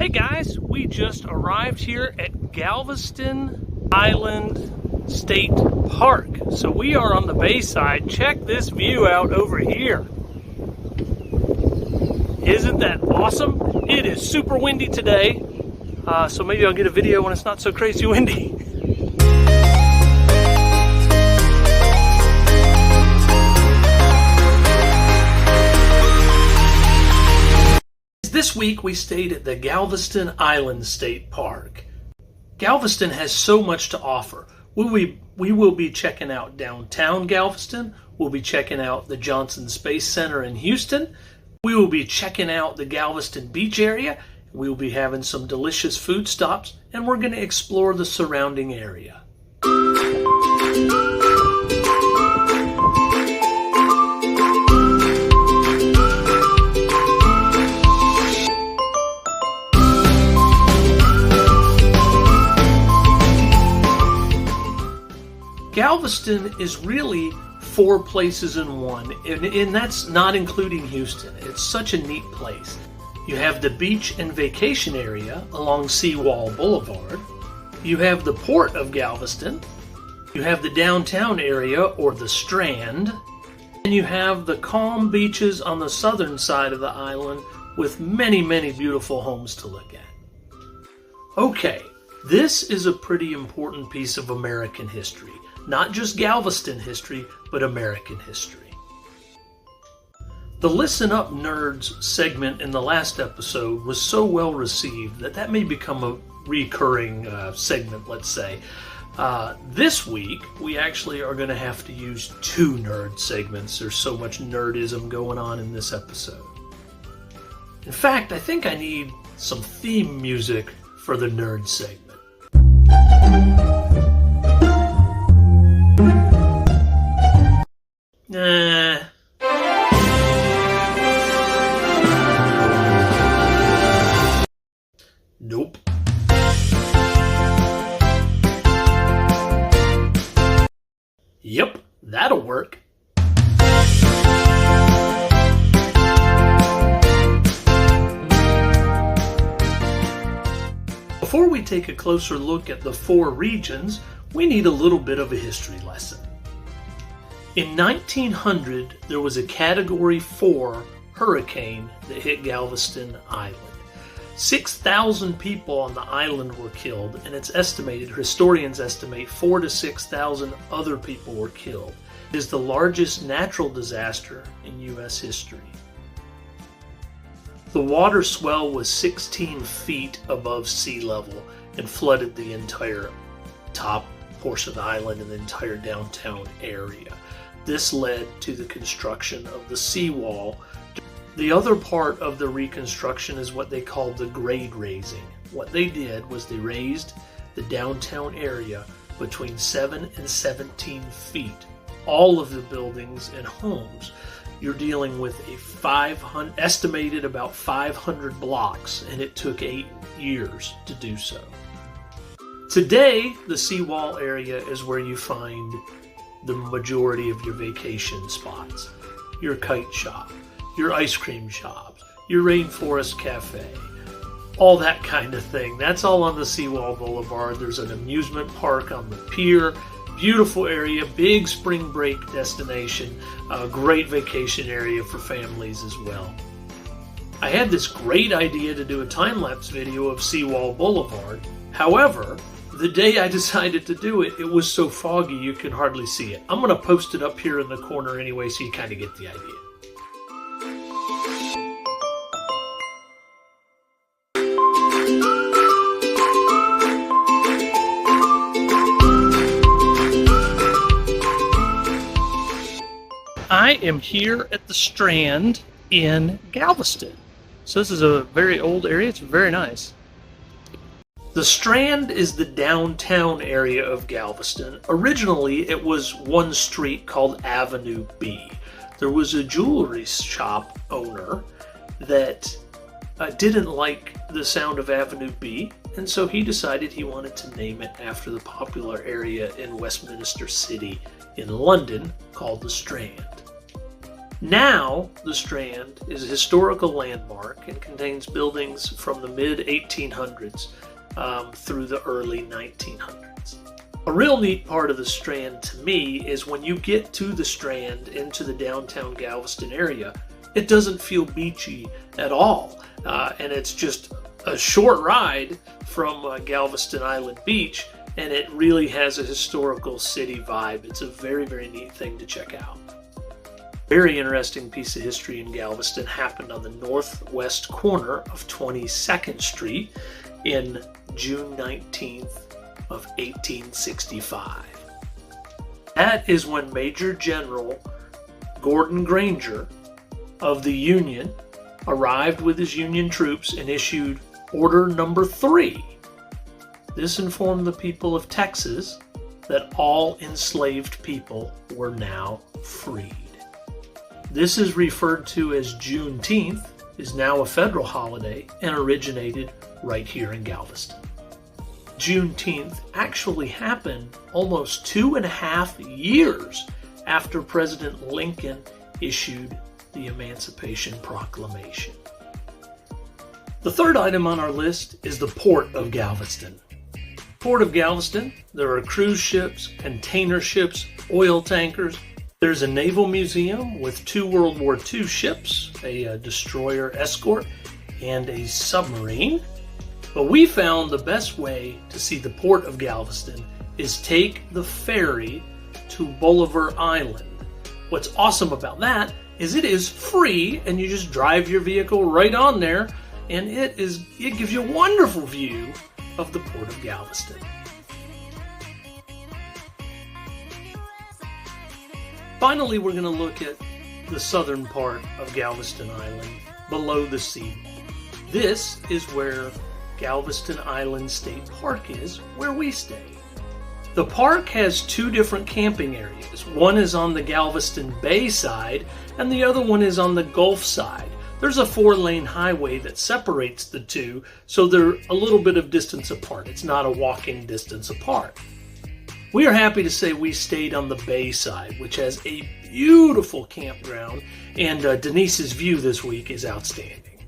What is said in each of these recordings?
Hey guys, we just arrived here at Galveston Island State Park. So we are on the bayside. Check this view out over here. Isn't that awesome? It is super windy today, so maybe I'll get a video when it's not so crazy windy. This week we stayed at the Galveston Island State Park. Galveston has so much to offer. We will be checking out downtown Galveston. We'll be checking out the Johnson Space Center in Houston. We will be checking out the Galveston Beach area. We will be having some delicious food stops, and we're going to explore the surrounding area. Galveston is really 4 places in one, and that's not including Houston. It's such a neat place. You have the beach and vacation area along Seawall Boulevard. You have the port of Galveston. You have the downtown area, or the Strand. And you have the calm beaches on the southern side of the island with many, many beautiful homes to look at. Okay, this is a pretty important piece of American history. Not just Galveston history, but American history. The Listen Up Nerds segment in the last episode was so well received that may become a recurring segment, let's say. This week, we actually are going to have to use 2 nerd segments. There's so much nerdism going on in this episode. In fact, I think I need some theme music for the nerd segment. Nope. Yep, that'll work. Before we take a closer look at the 4 regions, we need a little bit of a history lesson. In 1900, there was a Category 4 hurricane that hit Galveston Island. 6,000 people on the island were killed, and it's estimated, historians estimate, 4,000 to 6,000 other people were killed. It is the largest natural disaster in U.S. history. The water swell was 16 feet above sea level and flooded the entire top portion of the island and the entire downtown area. This led to the construction of the seawall. The other part of the reconstruction is what they called the grade raising. What they did was they raised the downtown area between 7 and 17 feet. All of the buildings and homes. You're dealing with estimated about 500 blocks, and it took 8 years to do so. Today, the seawall area is where you find the majority of your vacation spots. Your kite shop, your ice cream shops, your rainforest cafe, all that kind of thing. That's all on the Seawall Boulevard. There's an amusement park on the pier. Beautiful area, big spring break destination, a great vacation area for families as well. I had this great idea to do a time-lapse video of Seawall Boulevard. However, the day I decided to do it, it was so foggy you could hardly see it. I'm going to post it up here in the corner anyway so you kind of get the idea. I am here at the Strand in Galveston. So this is a very old area. It's very nice. The Strand is the downtown area of Galveston. Originally, it was one street called Avenue B. There was a jewelry shop owner that didn't like the sound of Avenue B, and so he decided he wanted to name it after the popular area in Westminster City in London called the Strand. Now, the Strand is a historical landmark and contains buildings from the mid-1800s through the early 1900s. A real neat part of the Strand to me is when you get to the Strand into the downtown Galveston area, it doesn't feel beachy at all. And it's just a short ride from Galveston Island Beach, and it really has a historical city vibe. It's a very, very neat thing to check out. Very interesting piece of history in Galveston happened on the northwest corner of 22nd Street in June 19th of 1865. That is when Major General Gordon Granger of the Union arrived with his Union troops and issued Order Number 3. This informed the people of Texas that all enslaved people were now freed. This is referred to as Juneteenth, is now a federal holiday and originated right here in Galveston. Juneteenth actually happened almost 2.5 years after President Lincoln issued the Emancipation Proclamation. The third item on our list is the Port of Galveston. Port of Galveston, there are cruise ships, container ships, oil tankers. There's a naval museum with 2 World War II ships, a destroyer escort, and a submarine. But we found the best way to see the Port of Galveston is take the ferry to Bolivar Island. What's awesome about that is it is free, and you just drive your vehicle right on there, and it gives you a wonderful view of the Port of Galveston. Finally, we're going to look at the southern part of Galveston Island, below the sea. This is where Galveston Island State Park is, where we stay. The park has 2 different camping areas. One is on the Galveston Bay side, and the other one is on the Gulf side. There's a 4-lane highway that separates the two, so they're a little bit of distance apart. It's not a walking distance apart. We are happy to say we stayed on the Bay side, which has a beautiful campground, and Denise's view this week is outstanding.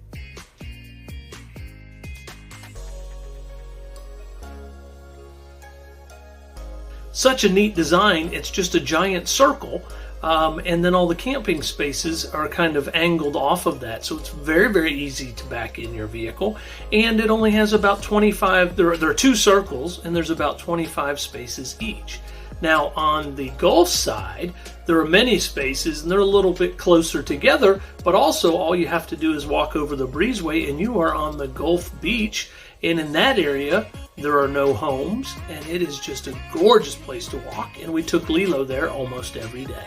Such a neat design. It's just a giant circle, and then all the camping spaces are kind of angled off of that, so it's very, very easy to back in your vehicle. And it only has about 25, there are 2 circles, and there's about 25 spaces each. Now on the Gulf side, there are many spaces, and they're a little bit closer together, but also all you have to do is walk over the breezeway and you are on the Gulf Beach. And in that area, there are no homes, and it is just a gorgeous place to walk, and we took Lilo there almost every day.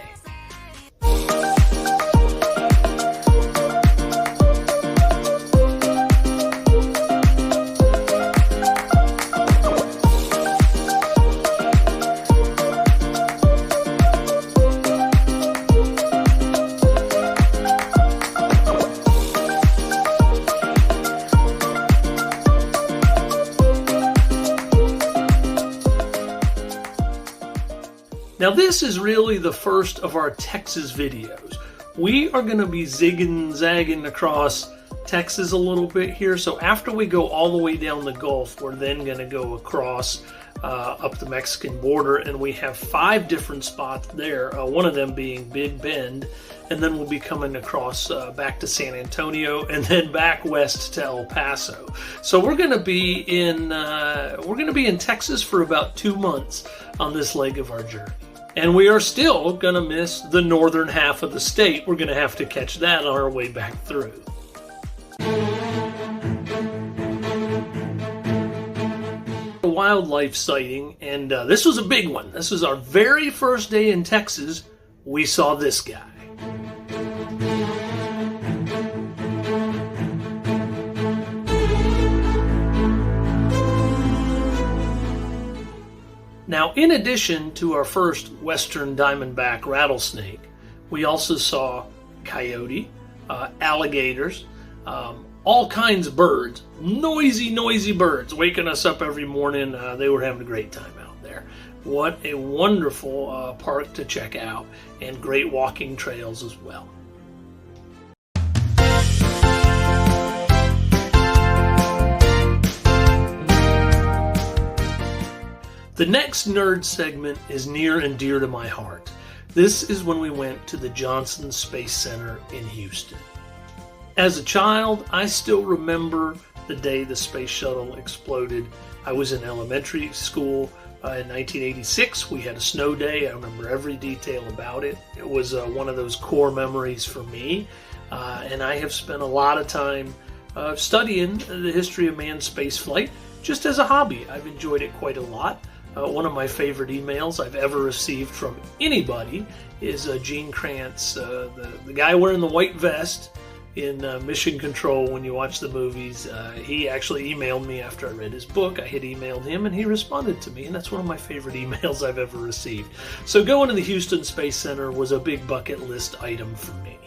Now this is really the first of our Texas videos. We are going to be zigging, zagging across Texas a little bit here. So after we go all the way down the Gulf, we're then going to go across up the Mexican border, and we have 5 different spots there, one of them being Big Bend, and then we'll be coming across back to San Antonio and then back west to El Paso. So we're going to be in Texas for about 2 months on this leg of our journey. And we are still going to miss the northern half of the state. We're going to have to catch that on our way back through. A wildlife sighting, and this was a big one. This was our very first day in Texas. We saw this guy. Now, in addition to our first western diamondback rattlesnake, we also saw coyote, alligators, all kinds of birds, noisy birds waking us up every morning. They were having a great time out there. What a wonderful park to check out, and great walking trails as well. The next nerd segment is near and dear to my heart. This is when we went to the Johnson Space Center in Houston. As a child, I still remember the day the space shuttle exploded. I was in elementary school in 1986. We had a snow day. I remember every detail about it. It was one of those core memories for me. And I have spent a lot of time studying the history of manned space flight just as a hobby. I've enjoyed it quite a lot. One of my favorite emails I've ever received from anybody is Gene Kranz, the guy wearing the white vest in Mission Control when you watch the movies. He actually emailed me after I read his book. I had emailed him and he responded to me, and that's one of my favorite emails I've ever received. So going to the Houston Space Center was a big bucket list item for me.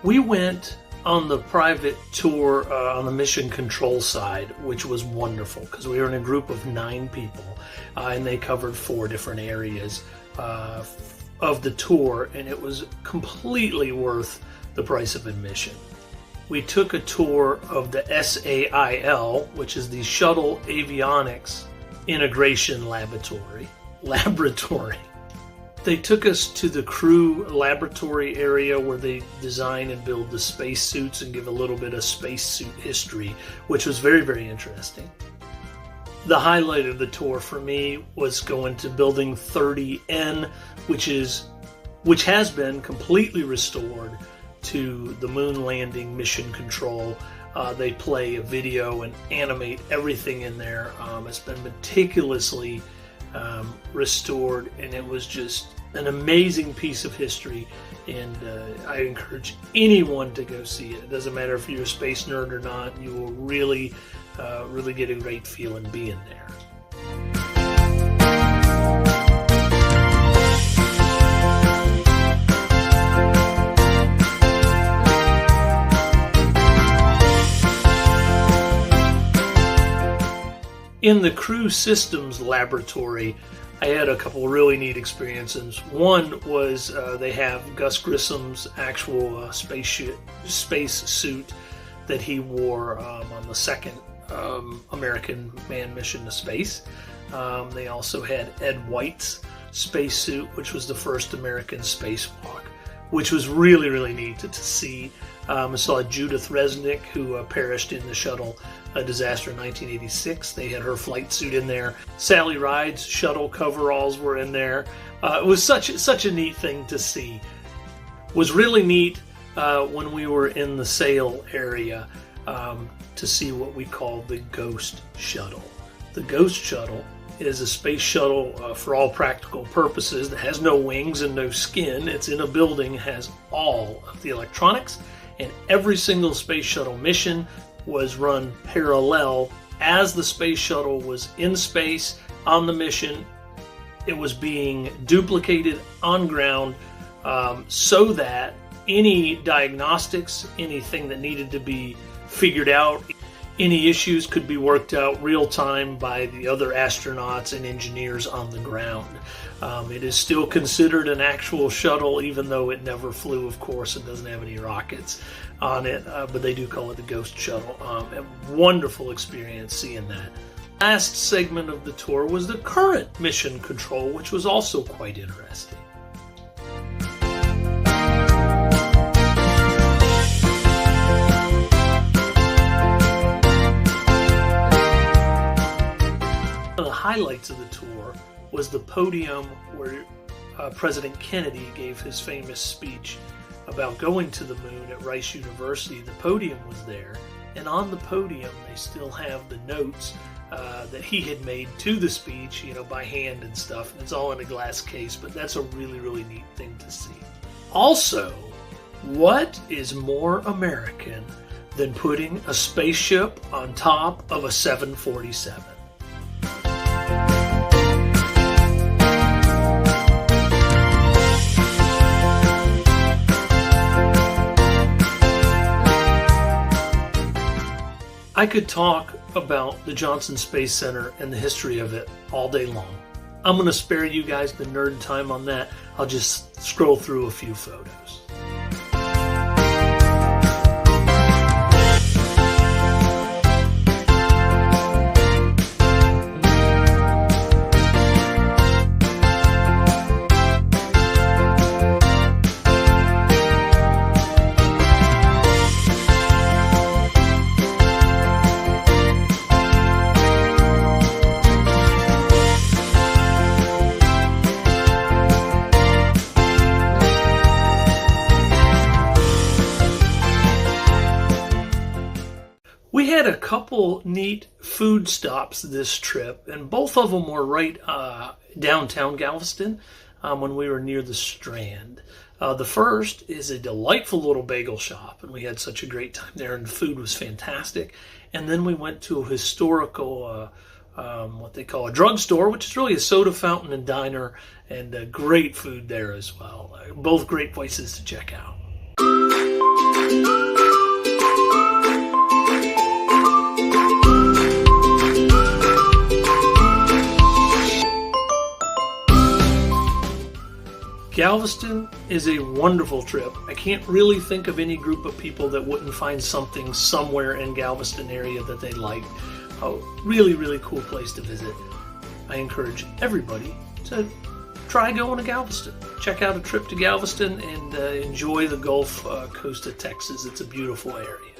We went on the private tour on the Mission Control side, which was wonderful because we were in a group of 9 people and they covered 4 different areas of the tour, and it was completely worth the price of admission. We took a tour of the SAIL, which is the Shuttle Avionics Integration Laboratory. They took us to the crew laboratory area where they design and build the space suits and give a little bit of spacesuit history, which was very, very interesting. The highlight of the tour for me was going to Building 30N, which has been completely restored to the moon landing mission control. They play a video and animate everything in there. It's been meticulously restored, and it was just an amazing piece of history, and I encourage anyone to go see it. It doesn't matter if you're a space nerd or not. You will really get a great feeling being there. In the crew systems laboratory, I had a couple really neat experiences. One was they have Gus Grissom's actual space suit that he wore on the second American manned mission to space. They also had Ed White's spacesuit, which was the first American spacewalk, which was really, really neat to see. I saw Judith Resnick, who perished in the shuttle disaster in 1986. They had her flight suit in there. Sally Ride's shuttle coveralls were in there. It was such a neat thing to see. It was really neat when we were in the sail area to see what we call the Ghost Shuttle. The Ghost Shuttle is a space shuttle for all practical purposes that has no wings and no skin. It's in a building, has all of the electronics, and every single space shuttle mission was run parallel. As the space shuttle was in space on the mission, it was being duplicated on ground so that any diagnostics, anything that needed to be figured out, any issues could be worked out real time by the other astronauts and engineers on the ground. It is still considered an actual shuttle, even though it never flew, of course. It doesn't have any rockets on it, but they do call it the Ghost Shuttle. A wonderful experience seeing that. Last segment of the tour was the current mission control, which was also quite interesting. One of the highlights of the tour was the podium where President Kennedy gave his famous speech about going to the moon at Rice University. The podium was there, and on the podium they still have the notes that he had made to the speech, by hand and stuff. And it's all in a glass case, but that's a really, really neat thing to see. Also, what is more American than putting a spaceship on top of a 747? I could talk about the Johnson Space Center and the history of it all day long. I'm going to spare you guys the nerd time on that. I'll just scroll through a few photos. couple neat food stops this trip, and both of them were right downtown Galveston when we were near the Strand. The first is a delightful little bagel shop, and we had such a great time there, and the food was fantastic. And then we went to a historical, what they call a drugstore, which is really a soda fountain and diner, and great food there as well. Both great places to check out. Galveston is a wonderful trip. I can't really think of any group of people that wouldn't find something somewhere in Galveston area that they like. A really, really cool place to visit. I encourage everybody to try going to Galveston. Check out a trip to Galveston and enjoy the Gulf Coast of Texas. It's a beautiful area.